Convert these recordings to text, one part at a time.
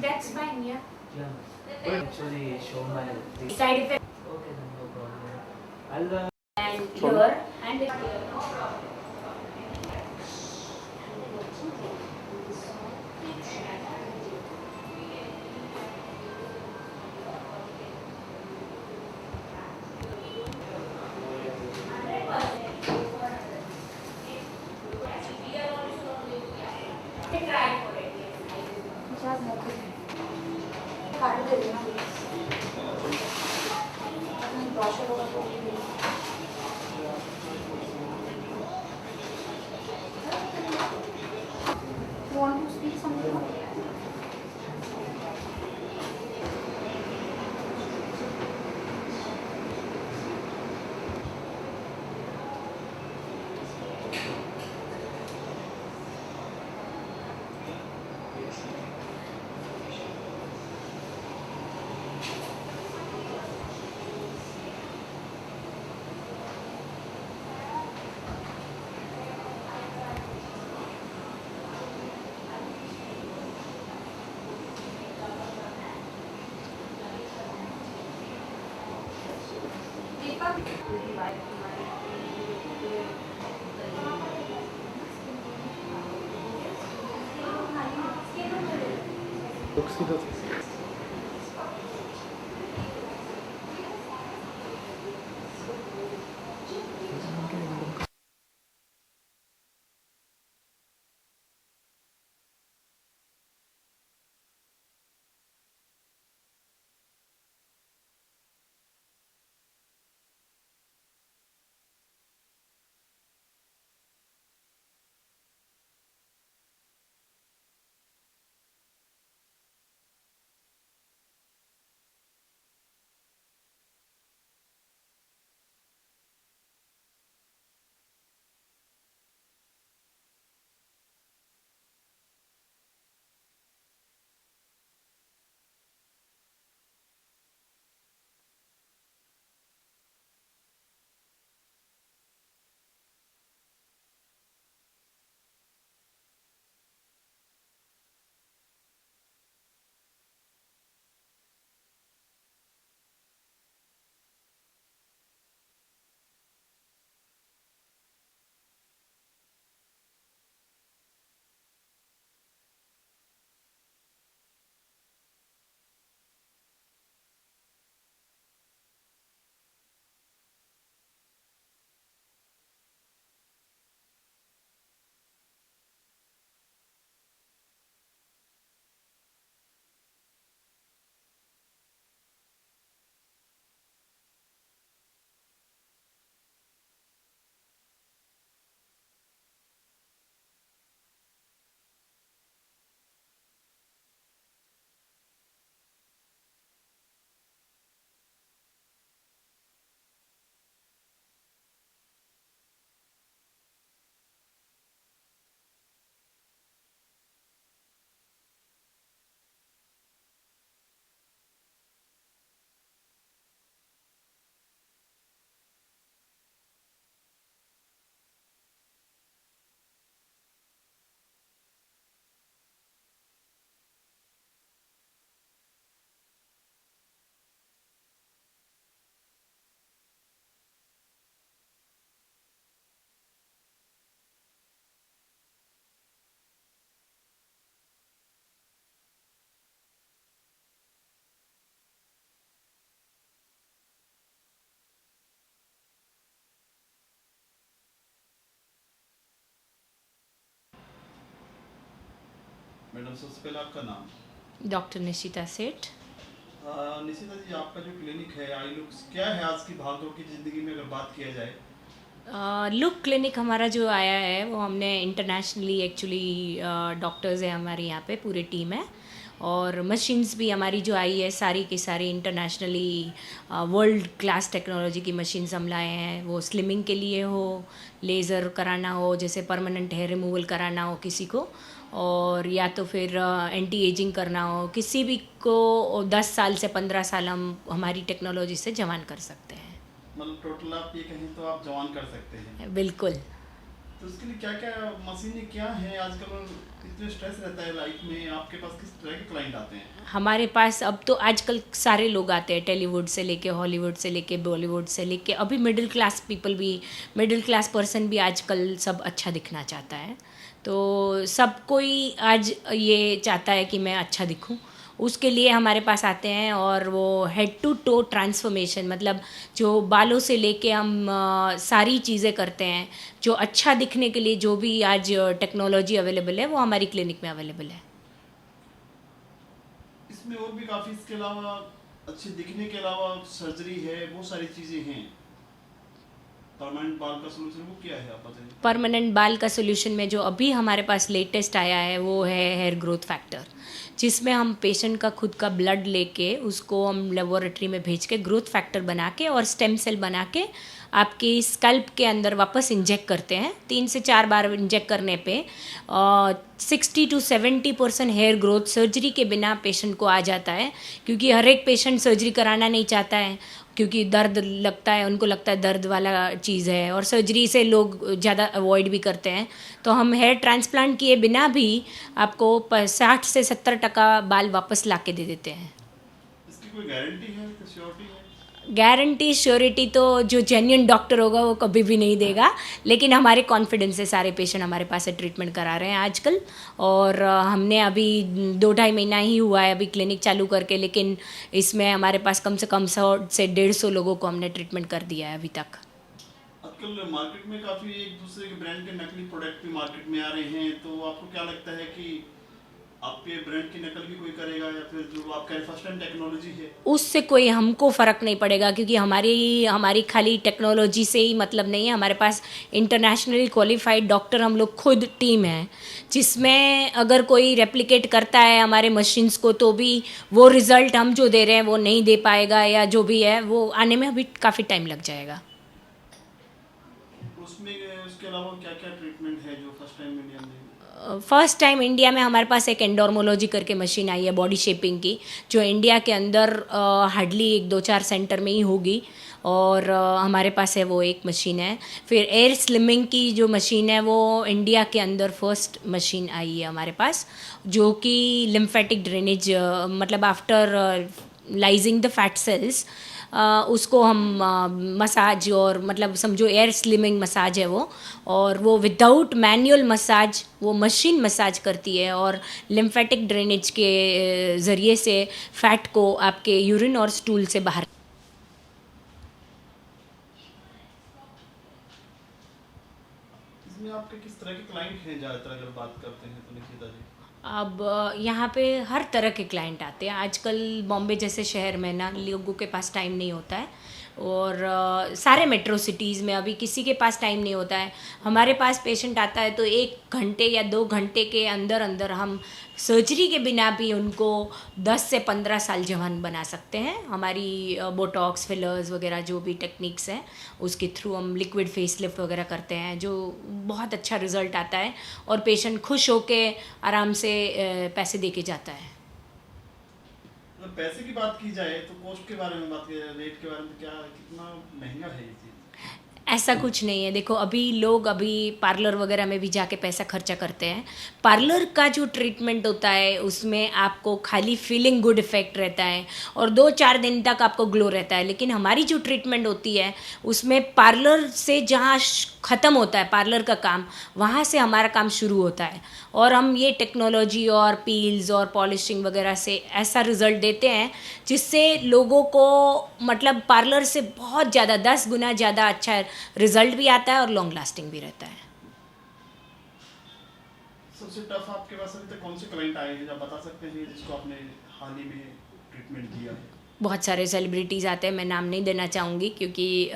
That's fine, yeah. Yeah. But actually show my Side effect okay then no problem. I'll and here and here. Want to speak something? Madam सबसे पहले आपका नाम। Doctor Nishita सेठ। निशिता जी, आपका जो clinic है I looks क्या है आज की भागदौड़ की ज़िंदगी में अगर बात किया जाए? लुक क्लिनिक हमारा जो आया है वो हमने इंटरनेशनली एक्चुअली डॉक्टर्स हैं हमारे यहाँ पे पूरी टीम है और मशीन्स भी हमारी जो आई है सारी की सारी इंटरनेशनली वर्ल्ड क्लास टेक्नोलॉजी की मशीन्स हम लाए हैं। वो स्लिमिंग के लिए हो, लेज़र कराना हो, जैसे परमानेंट हेयर रिमूवल कराना हो किसी को, और या तो फिर एंटी एजिंग करना हो किसी भी को 10 साल से 15 साल हम हमारी टेक्नोलॉजी से जवान कर सकते हैं। मतलब टोटल आप ये कहें तो आप जवान कर सकते हैं। बिल्कुल। तो तो उसके लिए क्या क्या मशीनें क्या है आजकल, इतने स्ट्रेस रहता है लाइफ में, आपके पास किस तरह के क्लाइंट आते हैं? हमारे पास अब तो आजकल सारे लोग आते हैं, टॉलीवुड से लेके हॉलीवुड से लेके बॉलीवुड से लेके अभी मिडिल क्लास पीपल भी, मिडिल क्लास पर्सन भी आजकल सब अच्छा दिखना चाहता है। तो सब कोई आज ये चाहता है कि मैं अच्छा दिखूं, उसके लिए हमारे पास आते हैं। और वो हेड टू टो ट्रांसफॉर्मेशन, मतलब जो बालों से लेके हम सारी चीज़ें करते हैं जो अच्छा दिखने के लिए, जो भी आज टेक्नोलॉजी अवेलेबल है वो हमारी क्लिनिक में अवेलेबल है। इसमें और भी काफ़ी, इसके अलावा अच्छे दिखने के अलावा सर्जरी है, वो सारी चीज़ें हैं। परमानेंट बाल का सोल्यूशन वो क्या है, आप बताइए। परमानेंट बाल का सोल्यूशन में जो अभी हमारे पास लेटेस्ट आया है वो है हेयर ग्रोथ फैक्टर, जिसमें हम पेशेंट का खुद का ब्लड लेके उसको हम लेबोरेटरी में भेज के ग्रोथ फैक्टर बना के और स्टेम सेल बना के आपके स्कल्प के अंदर वापस इंजेक्ट करते हैं। 3 से 4 बार इंजेक्ट करने पे 60-70% हेयर ग्रोथ सर्जरी के बिना पेशेंट को आ जाता है, क्योंकि हर एक पेशेंट सर्जरी कराना नहीं चाहता है, क्योंकि दर्द लगता है, उनको लगता है दर्द वाला चीज़ है, और सर्जरी से लोग ज़्यादा अवॉइड भी करते हैं। तो हम हेयर ट्रांसप्लांट किए बिना भी आपको 60 से 70% बाल वापस ला के दे देते हैं। इसकी कोई गारंटी है, कोई श्योरिटी है? गारंटी श्योरिटी तो जो जेन्युइन डॉक्टर होगा वो कभी भी नहीं देगा, लेकिन हमारे कॉन्फिडेंस से सारे पेशेंट हमारे पास से ट्रीटमेंट करा रहे हैं आजकल। और हमने अभी 2-2.5 महीना ही हुआ है अभी क्लिनिक चालू करके, लेकिन इसमें हमारे पास कम से कम 100 से 150 लोगों को हमने ट्रीटमेंट कर दिया है अभी तक। आजकल मार्केट में काफ़ी एक दूसरे के ब्रांड के नकली प्रोडक्ट भी मार्केट में आ रहे हैं, तो आपको क्या लगता है कि आपके ब्रांड की नकल भी कोई करेगा, या फिर जो आपका फर्स्ट टाइम टेक्नोलॉजी है उससे कोई हमको फ़र्क नहीं पड़ेगा, क्योंकि हमारी खाली टेक्नोलॉजी से ही मतलब नहीं है। हमारे पास इंटरनेशनली क्वालिफाइड डॉक्टर हम लोग खुद टीम है, जिसमें अगर कोई रेप्लिकेट करता है हमारे मशीन्स को तो भी वो रिज़ल्ट हम जो दे रहे हैं वो नहीं दे पाएगा, या जो भी है वो आने में अभी काफ़ी टाइम लग जाएगा। उसमें उसके अलावा क्या क्या ट्रीटमेंट है जो फर्स्ट टाइम इंडिया में? फर्स्ट टाइम इंडिया में हमारे पास एक एंडोर्मोलॉजी करके मशीन आई है बॉडी शेपिंग की, जो इंडिया के अंदर हार्डली 1-2-4 सेंटर में ही होगी, और हमारे पास है वो एक मशीन है। फिर एयर स्लिमिंग की जो मशीन है वो इंडिया के अंदर फर्स्ट मशीन आई है हमारे पास, जो कि लिम्फेटिक ड्रेनेज, मतलब आफ्टर लाइजिंग द फैट सेल्स उसको हम मसाज, और मतलब समझो एयर स्लिमिंग मसाज है वो, और वो विदाउट मैनुअल मसाज वो मशीन मसाज करती है, और लिम्फेटिक ड्रेनेज के ज़रिए से फैट को आपके यूरिन और स्टूल से बाहर। इसमें आपके किस तरह के क्लाइंट हैं ज़्यादातर, अगर बात करते हैं तो निकिता जी? अब यहाँ पे हर तरह के क्लाइंट आते हैं। आजकल बॉम्बे जैसे शहर में ना लोगों के पास टाइम नहीं होता है, और सारे मेट्रो सिटीज़ में अभी किसी के पास टाइम नहीं होता है। हमारे पास पेशेंट आता है तो 1 घंटे या 2 घंटे के अंदर अंदर हम सर्जरी के बिना भी उनको 10 से 15 साल जवान बना सकते हैं। हमारी बोटॉक्स, फिलर्स वगैरह जो भी टेक्निक्स हैं उसके थ्रू हम लिक्विड फेस लिफ्ट वगैरह करते हैं, जो बहुत अच्छा रिज़ल्ट आता है, और पेशेंट खुश होके आराम से पैसे दे के जाता है। अगर पैसे की बात की जाए तो कॉस्ट के बारे में बात की जाए, रेट के बारे में, क्या कितना महंगा है ये चीज़? ऐसा कुछ नहीं है। देखो अभी लोग अभी पार्लर वगैरह में भी जाके पैसा खर्चा करते हैं। पार्लर का जो ट्रीटमेंट होता है उसमें आपको खाली फीलिंग गुड इफेक्ट रहता है और 2-4 दिन तक आपको ग्लो रहता है, लेकिन हमारी जो ट्रीटमेंट होती है उसमें पार्लर से जहाँ ख़त्म होता है पार्लर का काम, वहाँ से हमारा काम शुरू होता है, और हम ये टेक्नोलॉजी और पील्स और पॉलिशिंग वगैरह से ऐसा रिज़ल्ट देते हैं जिससे लोगों को मतलब पार्लर से बहुत ज़्यादा 10 गुना ज़्यादा अच्छा रिजल्ट भी आता है और लॉन्ग लास्टिंग भी रहता है। सबसे टफ आपके पास अभी तक कौन से क्लाइंट आए हैं, आप बता सकते हैं जिसको आपने हाल ही में ट्रीटमेंट दिया है? बहुत सारे सेलिब्रिटीज़ आते हैं, मैं नाम नहीं देना चाहूँगी क्योंकि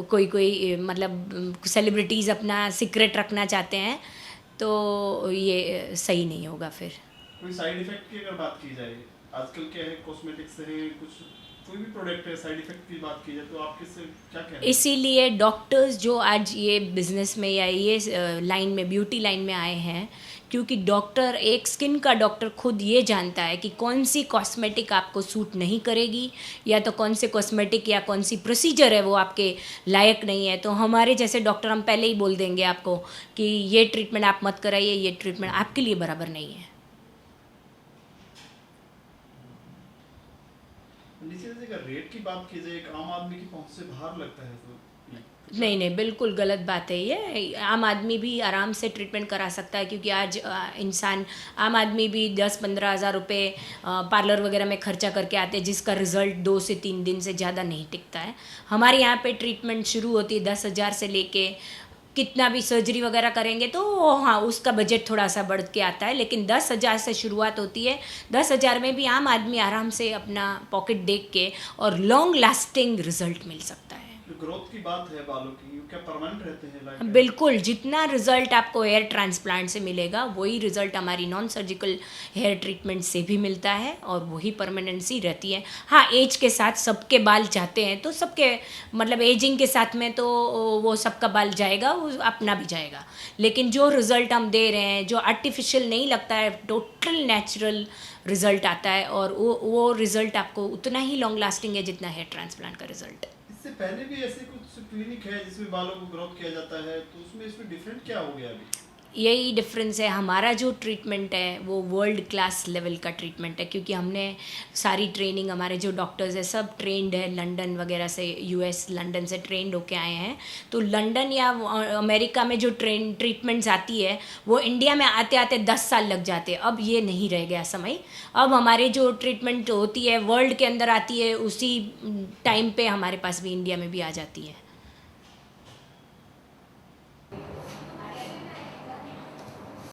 कोई मतलब सेलिब्रिटीज़ अपना सीक्रेट रखना चाहते हैं, तो ये सही नहीं होगा फिर। कोई साइड इफेक्ट की अगर बात की जाए, आजकल क्या है कॉस्मेटिक्स है, कुछ कोई भी प्रोडक्ट है, साइड इफेक्ट की बात की जाए तो आप किससे क्या कह रहे हैं? इसीलिए डॉक्टर्स जो आज ये बिज़नेस में या ये लाइन में ब्यूटी लाइन में आए हैं क्योंकि डॉक्टर, एक स्किन का डॉक्टर खुद ये जानता है कि कौन सी कॉस्मेटिक आपको सूट नहीं करेगी, या तो कौन से कॉस्मेटिक या कौन सी प्रोसीजर है वो आपके लायक नहीं है। तो हमारे जैसे डॉक्टर हम पहले ही बोल देंगे आपको कि ये ट्रीटमेंट आप मत कराइए, ये ट्रीटमेंट आपके लिए बराबर नहीं है। नीचे से अगर रेट की बात की जाए, एक आम आदमी की पहुंच से बाहर लगता है तो नहीं नहीं, बिल्कुल गलत बात है ये। आम आदमी भी आराम से ट्रीटमेंट करा सकता है, क्योंकि आज इंसान, आम आदमी भी 10-15 हज़ार रुपये पार्लर वगैरह में खर्चा करके आते हैं, जिसका रिज़ल्ट 2 से 3 दिन से ज़्यादा नहीं टिकता है। हमारे यहाँ पे ट्रीटमेंट शुरू होती है 10,000 से लेके, कितना भी सर्जरी वगैरह करेंगे तो हाँ उसका बजट थोड़ा सा बढ़ के आता है, लेकिन 10,000 से शुरुआत होती है। 10,000 में भी आम आदमी आराम से अपना पॉकेट देख के और लॉन्ग लास्टिंग रिजल्ट मिल सकता है। ग्रोथ की बात है बालों की, क्या परमानेंट रहते हैं लाइफ? बिल्कुल, जितना रिजल्ट आपको हेयर ट्रांसप्लांट से मिलेगा वही रिजल्ट हमारी नॉन सर्जिकल हेयर ट्रीटमेंट से भी मिलता है, और वही परमानेंसी रहती है। हाँ, एज के साथ सबके बाल जाते हैं, तो सबके मतलब एजिंग के साथ में तो वो सबका बाल जाएगा, वो अपना भी जाएगा, लेकिन जो रिज़ल्ट हम दे रहे हैं, जो आर्टिफिशियल नहीं लगता है, टोटल नेचुरल रिज़ल्ट आता है, और वो रिज़ल्ट आपको उतना ही लॉन्ग लास्टिंग है जितना हेयर ट्रांसप्लांट का रिज़ल्ट। इससे पहले भी ऐसे कुछ क्लिनिक है जिसमें बालों को ग्रोथ किया जाता है, तो उसमें इसमें डिफरेंट क्या हो गया अभी? यही डिफरेंस है, हमारा जो ट्रीटमेंट है वो वर्ल्ड क्लास लेवल का ट्रीटमेंट है, क्योंकि हमने सारी ट्रेनिंग, हमारे जो डॉक्टर्स हैं सब ट्रेंड है लंदन वगैरह से, यूएस लंदन से ट्रेंड होके आए हैं। तो लंदन या अमेरिका में जो ट्रीटमेंट्स आती है वो इंडिया में आते आते 10 साल लग जाते हैं। अब ये नहीं रह गया समय, अब हमारे जो ट्रीटमेंट होती है वर्ल्ड के अंदर आती है, उसी टाइम पे हमारे पास भी इंडिया में भी आ जाती है।